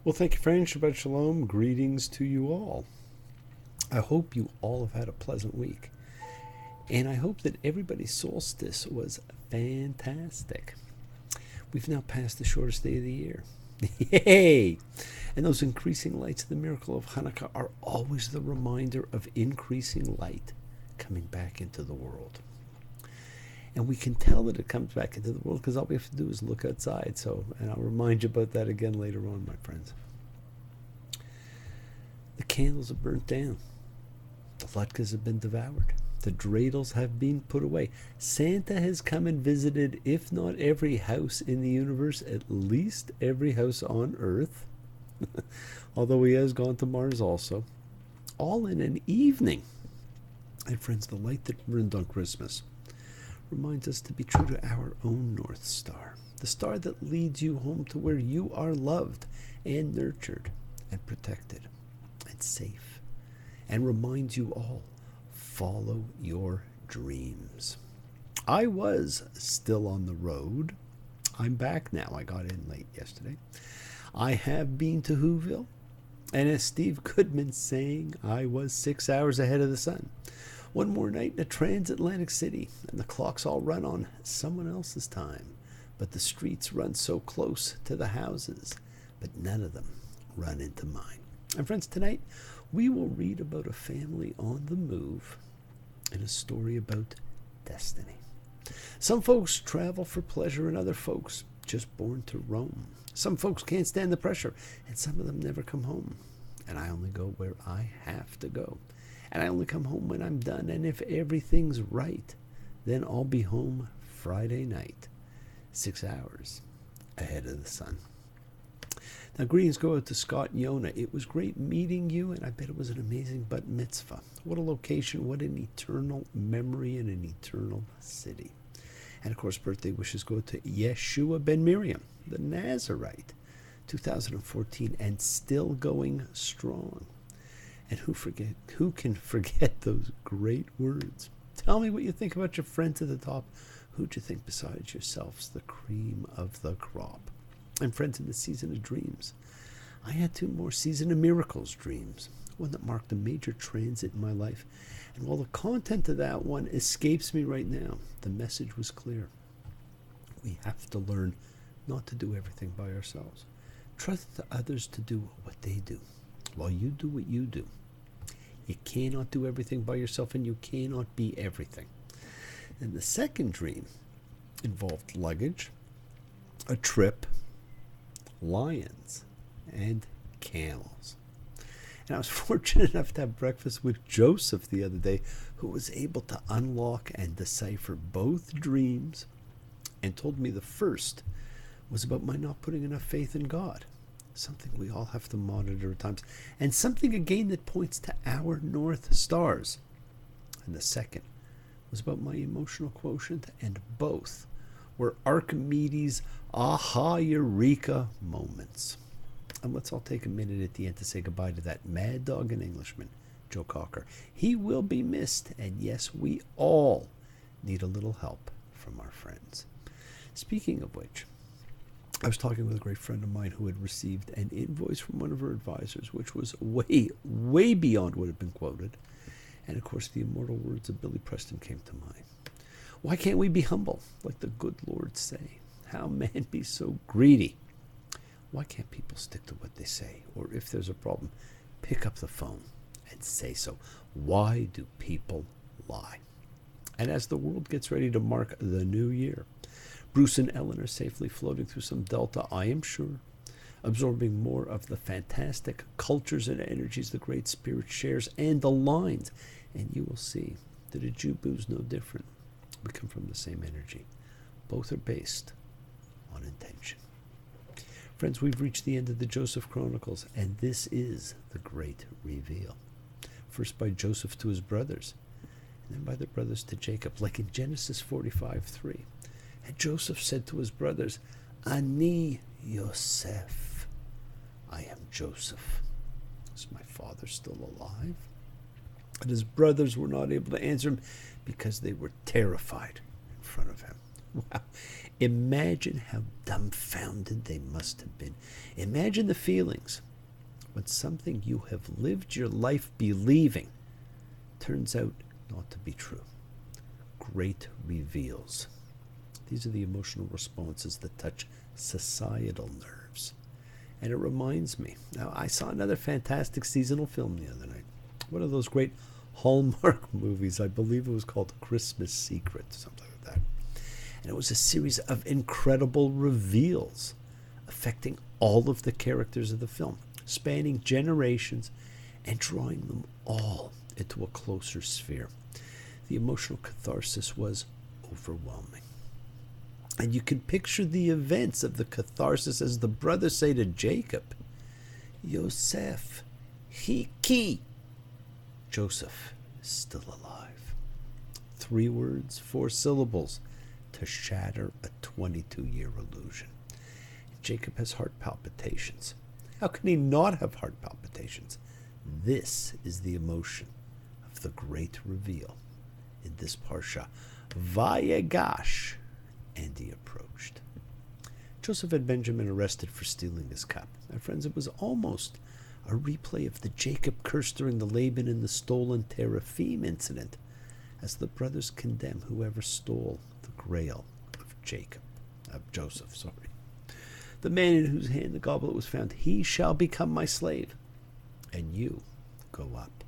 Well, thank you, friends. Shabbat Shalom. Greetings to you all. I hope you all have had a pleasant week. And I hope that everybody's solstice was fantastic. We've now passed the shortest day of the year. Yay! And those increasing lights of the miracle of Hanukkah are always the reminder of increasing light coming back into the world. And we can tell that it comes back into the world because all we have to do is look outside. And I'll remind you about that again later on, my friends. The candles are burnt down. The latkes have been devoured. The dreidels have been put away. Santa has come and visited, if not every house in the universe, at least every house on Earth. Although he has gone to Mars also. All in an evening. And friends, the light that burned on Christmas reminds us to be true to our own North Star. The star that leads you home to where you are loved and nurtured and protected and safe. And reminds you all, follow your dreams. I was still on the road. I'm back now. I got in late yesterday. I have been to Whoville. And as Steve Goodman saying, I was 6 hours ahead of the sun. One more night in a transatlantic city, and the clocks all run on someone else's time. But the streets run so close to the houses, but none of them run into mine. And friends, tonight we will read about a family on the move and a story about destiny. Some folks travel for pleasure and other folks just born to roam. Some folks can't stand the pressure, and some of them never come home. And I only go where I have to go. And I only come home when I'm done. And if everything's right, then I'll be home Friday night, 6 hours ahead of the sun. Now, greetings go out to Scott and Yona. It was great meeting you, and I bet it was an amazing bat mitzvah. What a location, what an eternal memory in an eternal city. And, of course, birthday wishes go to Yeshua ben Miriam, the Nazarite, 2014, and still going strong. And who can forget those great words? Tell me what you think about your friends at the top. Who'd you think besides yourselves the cream of the crop? And friends, in the season of dreams, I had two more season of miracles dreams, one that marked a major transit in my life. And while the content of that one escapes me right now, the message was clear. We have to learn not to do everything by ourselves. Trust others to do what they do, while you do what you do. You cannot do everything by yourself, and you cannot be everything. And the second dream involved luggage, a trip, lions, and camels. And I was fortunate enough to have breakfast with Joseph the other day, who was able to unlock and decipher both dreams and told me the first was about my not putting enough faith in God. Something we all have to monitor at times, and something again that points to our North Stars. And the second was about my emotional quotient, and both were Archimedes' aha eureka moments. And let's all take a minute at the end to say goodbye to that mad dog and Englishman, Joe Cocker. He will be missed, and yes, we all need a little help from our friends. Speaking of which, I was talking with a great friend of mine who had received an invoice from one of her advisors, which was way, way beyond what had been quoted. And of course, the immortal words of Billy Preston came to mind. Why can't we be humble, like the good Lord say? How man be so greedy? Why can't people stick to what they say? Or if there's a problem, pick up the phone and say so. Why do people lie? And as the world gets ready to mark the new year, Bruce and Ellen are safely floating through some delta, I am sure, absorbing more of the fantastic cultures and energies the Great Spirit shares and aligns. And you will see that a Jubu's no different. We come from the same energy. Both are based on intention. Friends, we've reached the end of the Joseph Chronicles, and this is the great reveal. First by Joseph to his brothers, and then by the brothers to Jacob, like in Genesis 45:3. And Joseph said to his brothers, Ani Yosef, I am Joseph. Is my father still alive? And his brothers were not able to answer him because they were terrified in front of him. Wow. Imagine how dumbfounded they must have been. Imagine the feelings when something you have lived your life believing turns out not to be true. Great reveals. These are the emotional responses that touch societal nerves. And it reminds me, now I saw another fantastic seasonal film the other night. One of those great Hallmark movies. I believe it was called Christmas Secret, something like that. And it was a series of incredible reveals affecting all of the characters of the film, spanning generations and drawing them all into a closer sphere. The emotional catharsis was overwhelming. And you can picture the events of the catharsis as the brothers say to Jacob, Yosef, Hiki. Joseph is still alive. 3 words, 4 syllables to shatter a 22-year illusion. Jacob has heart palpitations. How can he not have heart palpitations? This is the emotion of the great reveal in this parsha. Vayegash, and he approached. Joseph had Benjamin arrested for stealing his cup. My friends, it was almost a replay of the Jacob curse during the Laban and the stolen teraphim incident, as the brothers condemn whoever stole the grail of Joseph. The man in whose hand the goblet was found, he shall become my slave, and you go up.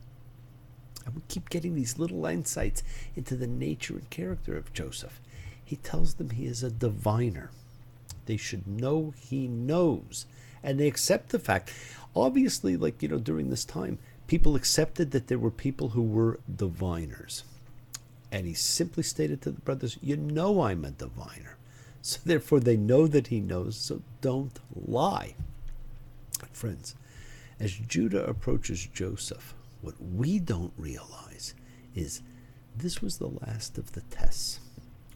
And we keep getting these little insights into the nature and character of Joseph. He tells them he is a diviner. They should know he knows, and they accept the fact. Obviously, during this time, people accepted that there were people who were diviners. And he simply stated to the brothers, you know I'm a diviner. So therefore they know that he knows, so don't lie. Friends, as Judah approaches Joseph, what we don't realize is this was the last of the tests.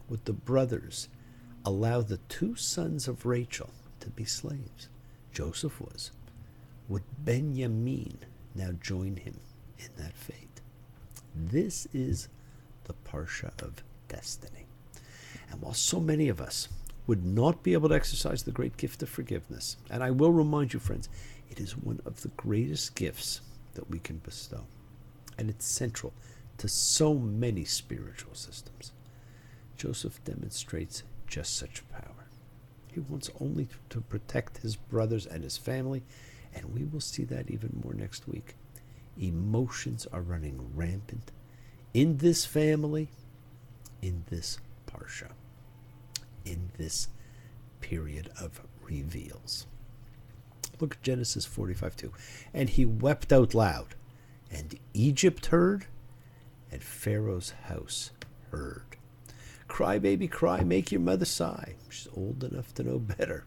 Would the brothers allow the 2 sons of Rachel to be slaves? Joseph was. Would Benjamin now join him in that fate? This is the Parsha of destiny. And while so many of us would not be able to exercise the great gift of forgiveness, and I will remind you, friends, it is one of the greatest gifts that we can bestow. And it's central to so many spiritual systems. Joseph demonstrates just such power. He wants only to protect his brothers and his family, and we will see that even more next week. Emotions are running rampant in this family, in this parsha, in this period of reveals. Look at Genesis 45:2. And he wept out loud, and Egypt heard, and Pharaoh's house heard. Cry, baby, cry, make your mother sigh. She's old enough to know better.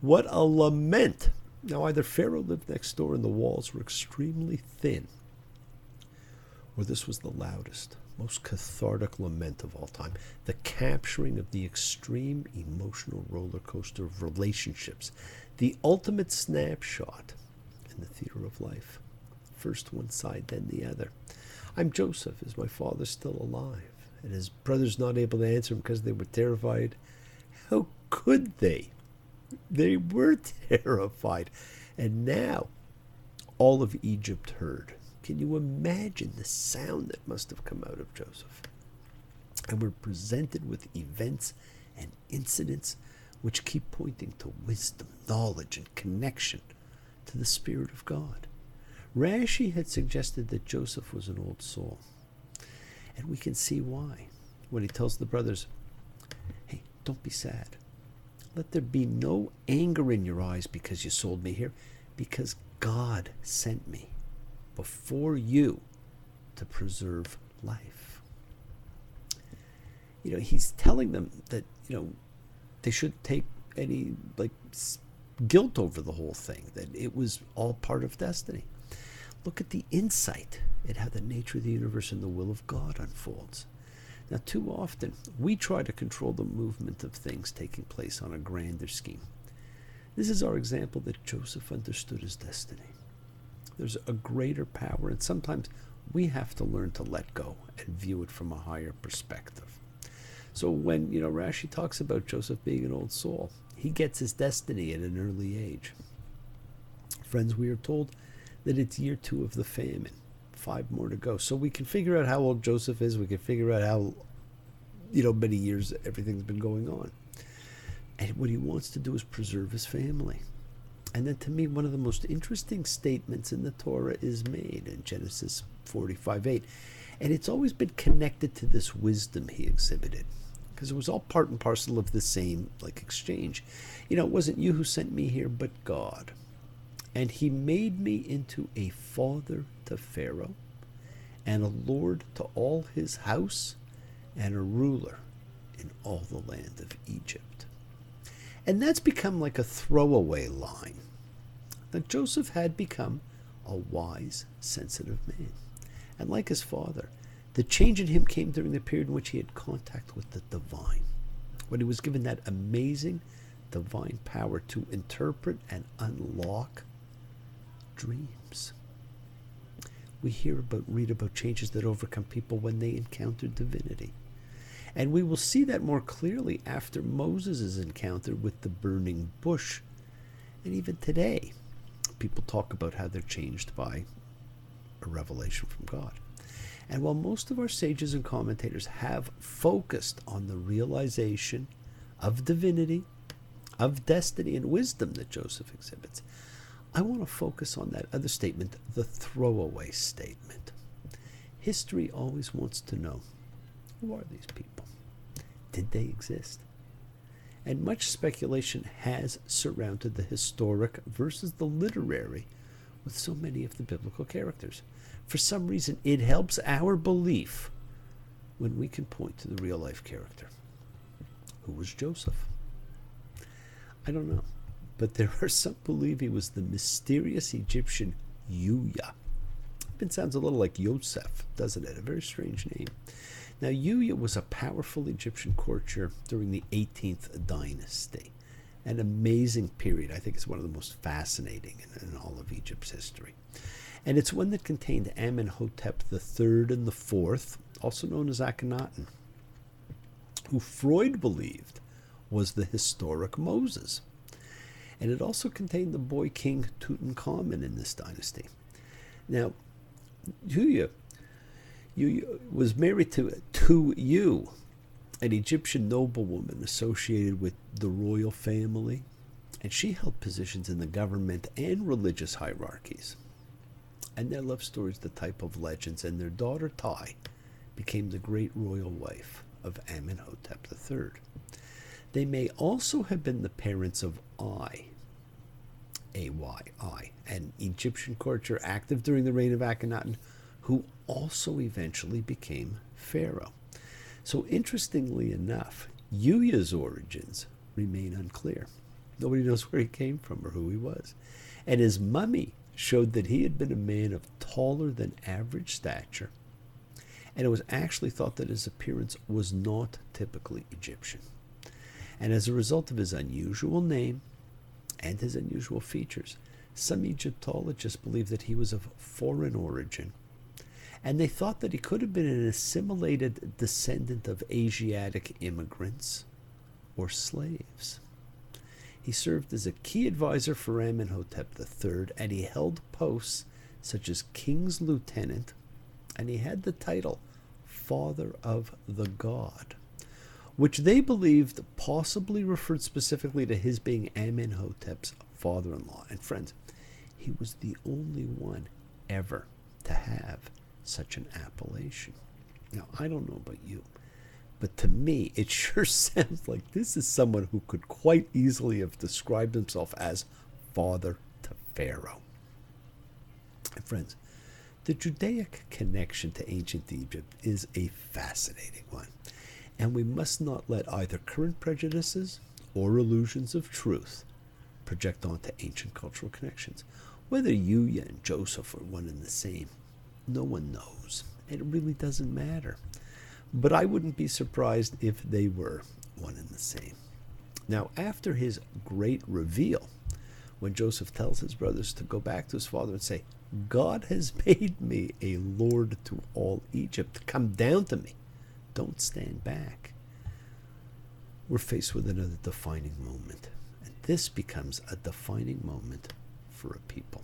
What a lament. Now, either Pharaoh lived next door and the walls were extremely thin, or this was the loudest, most cathartic lament of all time, the capturing of the extreme emotional roller coaster of relationships, the ultimate snapshot in the theater of life. First one side, then the other. I'm Joseph. Is my father still alive? And his brothers not able to answer him because they were terrified. How could they? They were terrified. And now all of Egypt heard. Can you imagine the sound that must have come out of Joseph? And we're presented with events and incidents which keep pointing to wisdom, knowledge, and connection to the Spirit of God. Rashi had suggested that Joseph was an old soul. And we can see why when he tells the brothers, hey, don't be sad. Let there be no anger in your eyes because you sold me here, because God sent me before you to preserve life. He's telling them that, they shouldn't take any guilt over the whole thing, that it was all part of destiny. Look at the insight at how the nature of the universe and the will of God unfolds. Now, too often, we try to control the movement of things taking place on a grander scheme. This is our example that Joseph understood his destiny. There's a greater power, and sometimes we have to learn to let go and view it from a higher perspective. So when, Rashi talks about Joseph being an old soul, he gets his destiny at an early age. Friends, we are told that it's year 2 of the famine, 5 more to go. So we can figure out how old Joseph is. We can figure out how, many years everything's been going on. And what he wants to do is preserve his family. And then to me, one of the most interesting statements in the Torah is made in Genesis 45:8. And it's always been connected to this wisdom he exhibited, because it was all part and parcel of the same exchange. It wasn't you who sent me here, but God. And he made me into a father to Pharaoh, and a lord to all his house, and a ruler in all the land of Egypt. And that's become like a throwaway line. That Joseph had become a wise, sensitive man. And like his father, the change in him came during the period in which he had contact with the divine, when he was given that amazing divine power to interpret and unlock dreams. We read about changes that overcome people when they encounter divinity. And we will see that more clearly after Moses' encounter with the burning bush. And even today, people talk about how they're changed by a revelation from God. And while most of our sages and commentators have focused on the realization of divinity, of destiny and wisdom that Joseph exhibits, I want to focus on that other statement, the throwaway statement. History always wants to know, who are these people? Did they exist? And much speculation has surrounded the historic versus the literary with so many of the biblical characters. For some reason, it helps our belief when we can point to the real-life character. Who was Joseph? I don't know, but there are some who believe he was the mysterious Egyptian Yuya. It sounds a little like Yosef, doesn't it? A very strange name. Now, Yuya was a powerful Egyptian courtier during the 18th dynasty. An amazing period. I think it's one of the most fascinating in all of Egypt's history. And it's one that contained Amenhotep III and IV, also known as Akhenaten, who Freud believed was the historic Moses. And it also contained the boy king Tutankhamun in this dynasty. Now, Yuya was married to Tu, an Egyptian noblewoman associated with the royal family, and she held positions in the government and religious hierarchies. And their love story is the type of legends, and their daughter Tai became the great royal wife of Amenhotep III. They may also have been the parents of Ay, A-Y-I, an Egyptian courtier active during the reign of Akhenaten, who also eventually became pharaoh. So interestingly enough, Yuya's origins remain unclear. Nobody knows where he came from or who he was. And his mummy showed that he had been a man of taller than average stature, and it was actually thought that his appearance was not typically Egyptian. And as a result of his unusual name and his unusual features, some Egyptologists believe that he was of foreign origin, and they thought that he could have been an assimilated descendant of Asiatic immigrants or slaves. He served as a key advisor for Amenhotep III, and he held posts such as King's Lieutenant, and he had the title Father of the God, which they believed possibly referred specifically to his being Amenhotep's father-in-law. And friends, he was the only one ever to have such an appellation. Now, I don't know about you, but to me, it sure sounds like this is someone who could quite easily have described himself as father to Pharaoh. And friends, the Judaic connection to ancient Egypt is a fascinating one, and we must not let either current prejudices or illusions of truth project onto ancient cultural connections. Whether Yuya and Joseph are one and the same, no one knows. It really doesn't matter. But I wouldn't be surprised if they were one and the same. Now, after his great reveal, when Joseph tells his brothers to go back to his father and say, God has made me a lord to all Egypt. Come down to me. Don't stand back. we're faced with another defining moment. And this becomes a defining moment for a people.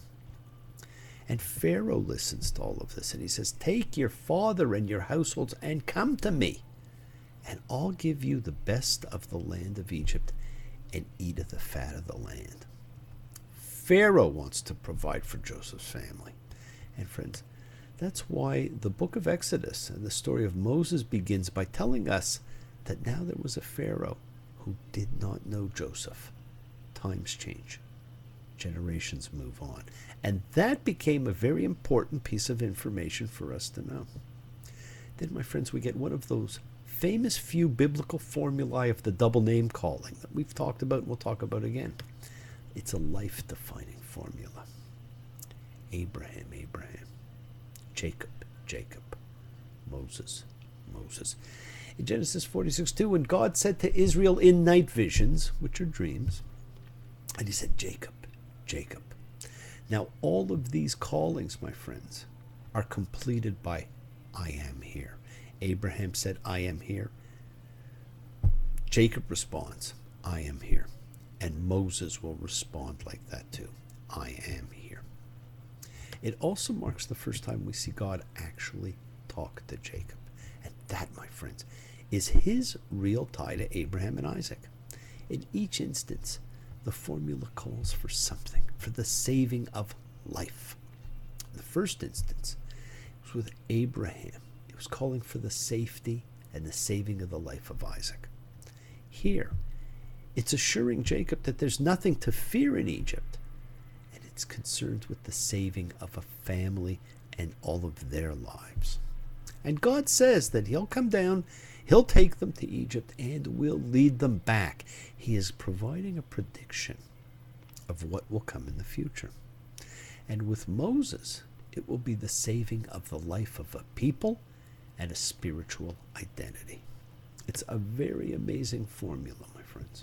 And Pharaoh listens to all of this, and he says, "Take your father and your households and come to me, and I'll give you the best of the land of Egypt and eat of the fat of the land." Pharaoh wants to provide for Joseph's family. And friends, that's why the book of Exodus and the story of Moses begins by telling us that now there was a Pharaoh who did not know Joseph. Times change. Generations move on. And that became a very important piece of information for us to know. Then, my friends, we get one of those famous few biblical formulae of the double name calling that we've talked about and we'll talk about again. It's a life-defining formula. Abraham, Abraham. Jacob, Jacob. Moses, Moses. In Genesis 46:2, when God said to Israel in night visions, which are dreams, and he said, "Jacob, Jacob." Now, all of these callings, my friends, are completed by "I am here." Abraham said, "I am here." Jacob responds, "I am here." And Moses will respond like that too. "I am here." It also marks the first time we see God actually talk to Jacob. And that, my friends, is his real tie to Abraham and Isaac. In each instance, the formula calls for something, for the saving of life. In the first instance, it was with Abraham. It was calling for the safety and the saving of the life of Isaac. Here, it's assuring Jacob that there's nothing to fear in Egypt, and it's concerned with the saving of a family and all of their lives. And God says that he'll come down, he'll take them to Egypt, and will lead them back. He is providing a prediction of what will come in the future. And with Moses, it will be the saving of the life of a people and a spiritual identity. It's a very amazing formula, my friends.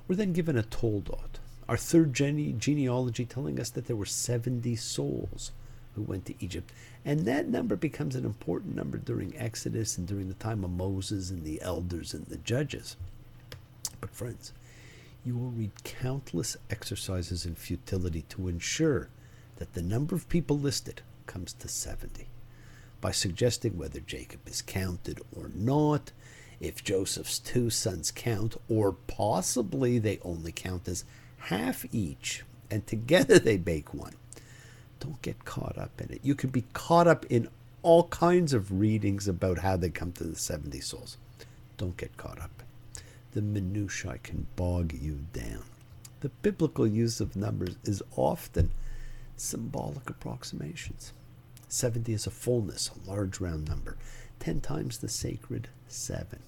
We're then given a Toldot, our third genealogy, telling us that there were 70 souls who went to Egypt. And that number becomes an important number during Exodus and during the time of Moses and the elders and the judges. But friends, you will read countless exercises in futility to ensure that the number of people listed comes to 70, by suggesting whether Jacob is counted or not, if Joseph's two sons count, or possibly they only count as half each, and together they make one. Don't get caught up in it. You could be caught up in all kinds of readings about how they come to the 70 souls. Don't get caught up. The minutiae can bog you down. The biblical use of numbers is often symbolic approximations. 70 is a fullness, a large round number, 10 times the sacred 7.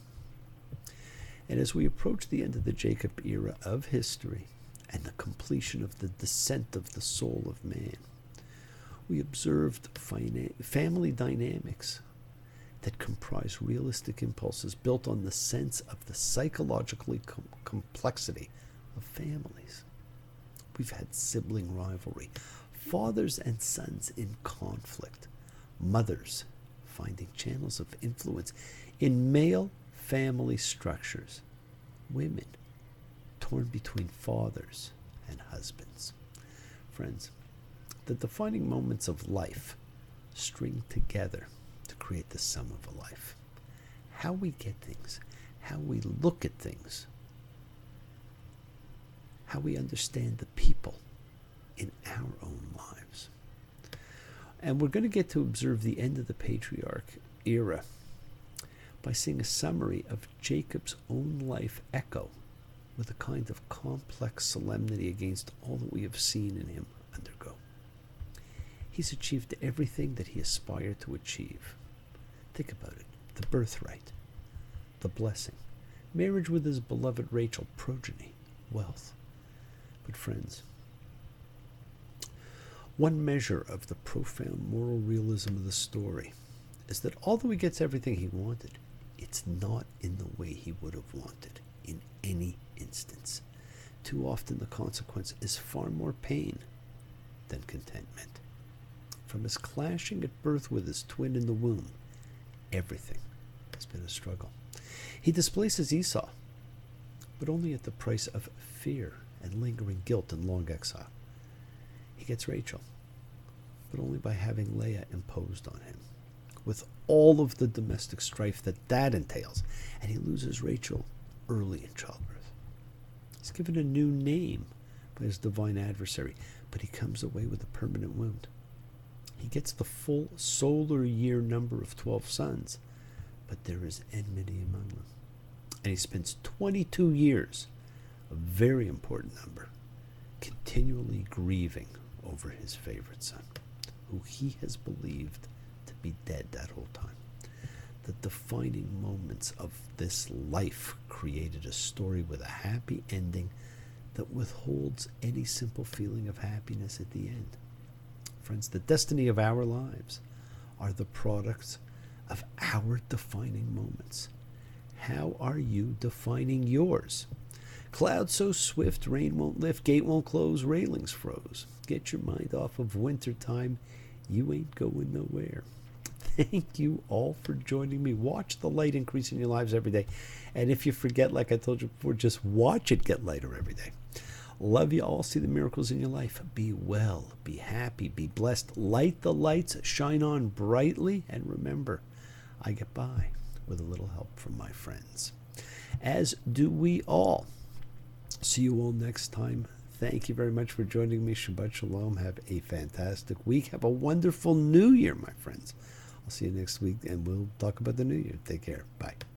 And as we approach the end of the Jacob era of history and the completion of the descent of the soul of man, we observed family dynamics that comprise realistic impulses built on the sense of the psychological complexity of families. We've had sibling rivalry, fathers and sons in conflict, mothers finding channels of influence in male family structures, women torn between fathers and husbands. Friends, the defining moments of life string together to create the sum of a life. How we get things, how we look at things, how we understand the people in our own lives. And we're going to get to observe the end of the patriarch era by seeing a summary of Jacob's own life echo with a kind of complex solemnity against all that we have seen in him undergo. He's achieved everything that he aspired to achieve. Think about it. The birthright, the blessing, marriage with his beloved Rachel, progeny, wealth. But friends, one measure of the profound moral realism of the story is that although he gets everything he wanted, it's not in the way he would have wanted in any instance. Too often the consequence is far more pain than contentment. From his clashing at birth with his twin in the womb, everything has been a struggle. He displaces Esau, but only at the price of fear and lingering guilt and long exile. He gets Rachel, but only by having Leah imposed on him, with all of the domestic strife that entails, and he loses Rachel early in childbirth. He's given a new name by his divine adversary, but he comes away with a permanent wound. He gets the full solar year number of 12 sons, but there is enmity among them. And he spends 22 years, a very important number, continually grieving over his favorite son, who he has believed to be dead that whole time. The defining moments of this life created a story with a happy ending that withholds any simple feeling of happiness at the end. Friends, the destiny of our lives are the products of our defining moments. How are you defining yours? Clouds so swift, rain won't lift, gate won't close, railings froze. Get your mind off of winter time, you ain't going nowhere. Thank you all for joining me. Watch the light increase in your lives every day. And if you forget, like I told you before, just watch it get lighter every day. Love you all. See the miracles in your life. Be well, be happy, be blessed. Light the lights, shine on brightly, and remember, I get by with a little help from my friends. As do we all. See you all next time. Thank you very much for joining me. Shabbat Shalom. Have a fantastic week. Have a wonderful new year, my friends. I'll see you next week, and we'll talk about the new year. Take care. Bye.